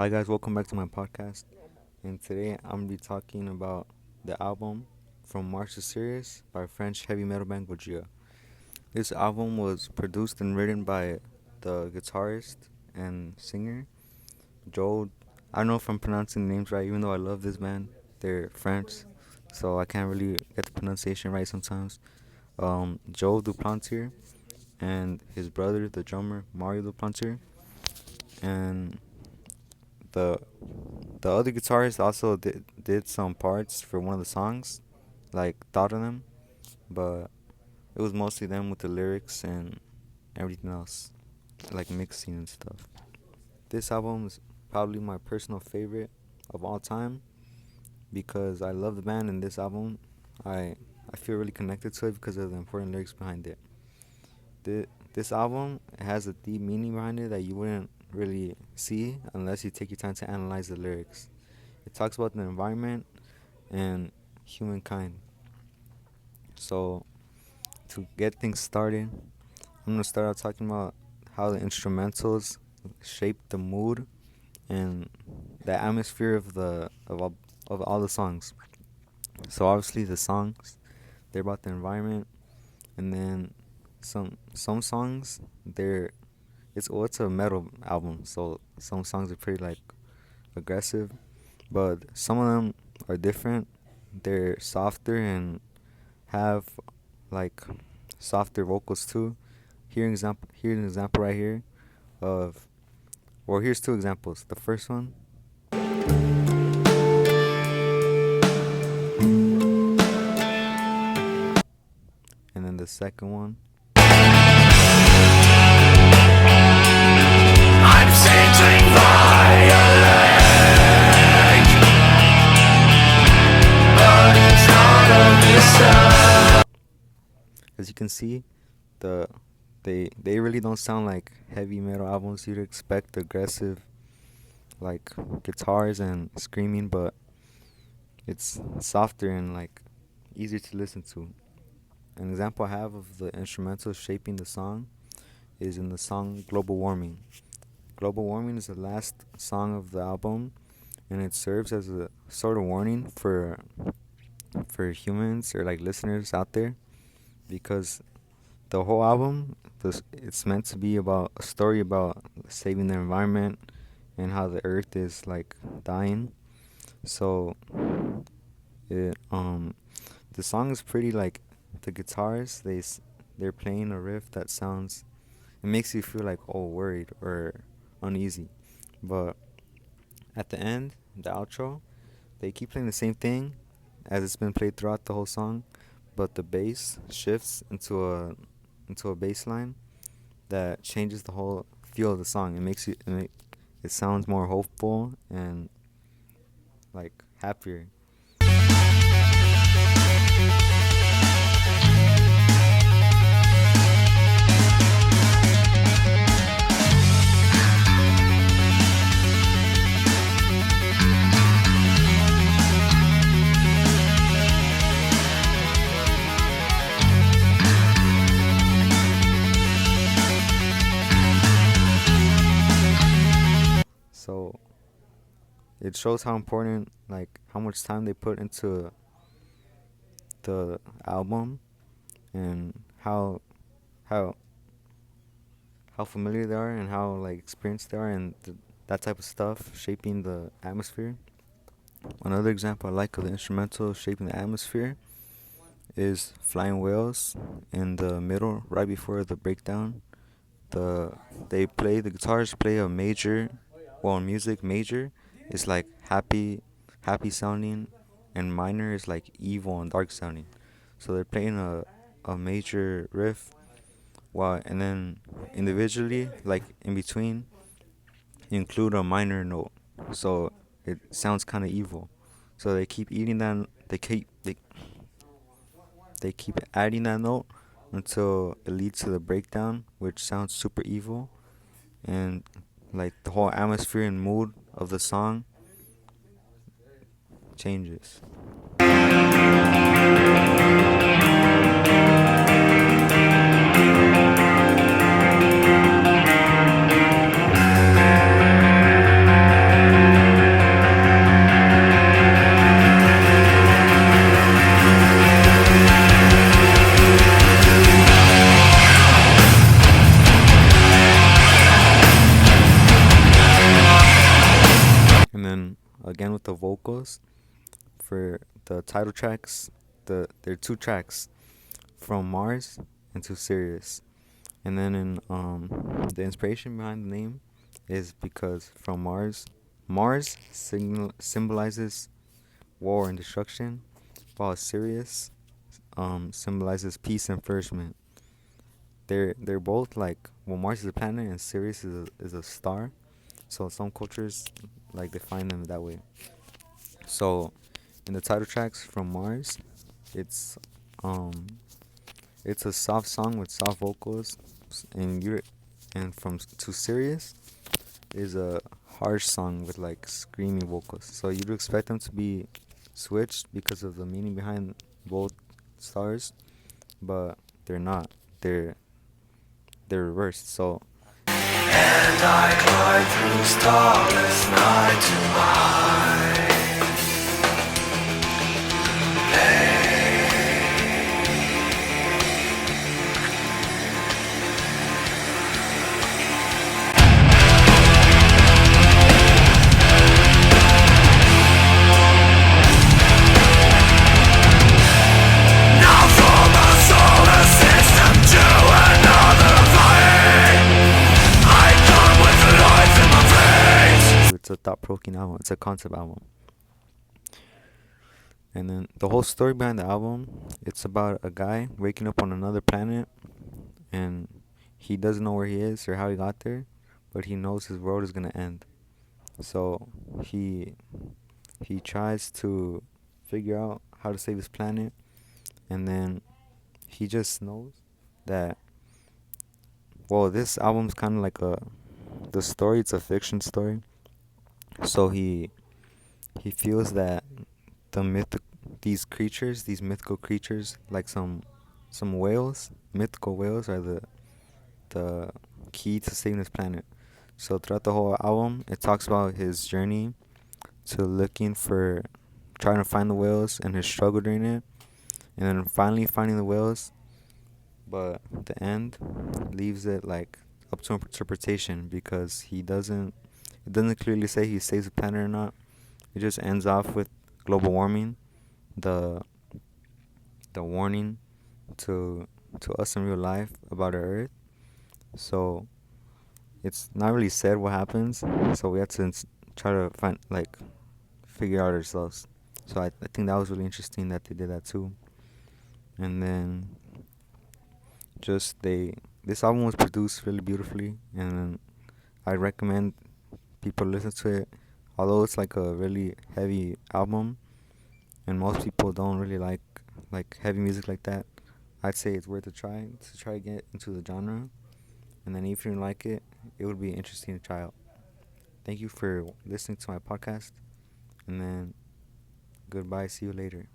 Hi guys, welcome back to my podcast. And today I'm gonna be talking about the album From Mars to Sirius by French heavy metal band Gojira. This album was produced and written by the guitarist and singer Joel. I don't know if I'm pronouncing the names right, even though I love this band. They're French, so I can't really get the pronunciation right sometimes. Joel Duplantier and his brother, the drummer Mario Duplantier, and the the other guitarist also did some parts for one of the songs, like thought of them, but it was mostly them with the lyrics and everything else, like mixing and stuff. This album is probably my personal favorite of all time because I love the band, and this album I I feel really connected to it because of the important lyrics behind it. This album has a deep meaning behind it that you wouldn't really see unless you take your time to analyze the lyrics. It talks about the environment and humankind. So, to get things started, I'm gonna start out talking about how the instrumentals shape the mood and the atmosphere of all the songs. So obviously the songs, they're about the environment, and then some songs they're it's a metal album, so some songs are pretty like aggressive, but some of them are different. They're softer and have like softer vocals too. Here's an example right here of, well, here's two examples. The first one, and then the second one. I'm sitting violent, but it's not of this side. As you can see, the they really don't sound like heavy metal albums you'd expect aggressive like guitars and screaming, but it's softer and like easier to listen to. An example I have of the instrumental shaping the song is in the song Global Warming. Global Warming is the last song of the album, and it serves as a sort of warning for humans or like listeners out there, because the whole album, it's meant to be about a story about saving the environment and how the earth is like dying. So it the song is pretty like, the guitars they're playing a riff that sounds, it makes you feel like, oh, worried or uneasy. But at the end, the outro, they keep playing the same thing as it's been played throughout the whole song, but the bass shifts into a bass line that changes the whole feel of the song. It sounds more hopeful and like happier. So it shows how important, like how much time they put into the album, and how how familiar they are and how like experienced they are, and that type of stuff shaping the atmosphere. Another example I like of the instrumental shaping the atmosphere is Flying Whales. In the middle, right before the breakdown, the guitars play a major, well, in music major is like happy sounding, and minor is like evil and dark sounding. So they're playing a major riff, while and then individually, like in between, you include a minor note, so it sounds kind of evil. So they keep eating that, they keep adding that note until it leads to the breakdown, which sounds super evil, and like the whole atmosphere and mood of the song changes. the vocals for the title tracks. There are two tracks, From Mars and To Sirius. And then in the inspiration behind the name is because from Mars symbolizes war and destruction, while Sirius symbolizes peace and flourishment. They're both like, well, Mars is a planet and Sirius is a star. So some cultures like define them that way. So in the title tracks from Mars, it's um it's a soft song with soft vocals, and from To Sirius is a harsh song with like screamy vocals. So you'd expect them to be switched because of the meaning behind both stars, but they're not. They're reversed. So and I climb through starless night to my it's a thought-provoking album. It's a concept album. And then the whole story behind the album, it's about a guy waking up on another planet, and he doesn't know where he is or how he got there, but he knows his world is gonna end. So he tries to figure out how to save his planet, and then he just knows that, well, this album's kind of like the story. It's a fiction story. So he feels that these mythical creatures, like some whales, mythical whales, are the key to saving this planet. So throughout the whole album, it talks about his journey to trying to find the whales and his struggle during it, and then finally finding the whales. But the end leaves it like up to interpretation because it doesn't clearly say he saves the planet or not. It just ends off with global warming, the warning to us in real life about our Earth. So it's not really said what happens. So we have to try to figure out ourselves. So I think that was really interesting that they did that too. And then this album was produced really beautifully, and I recommend people listen to it. Although it's like a really heavy album, and most people don't really like heavy music like that, I'd say it's worth a try to try to get into the genre. And then if you don't like it, it would be interesting to try out. Thank you for listening to my podcast, and then goodbye. See you later.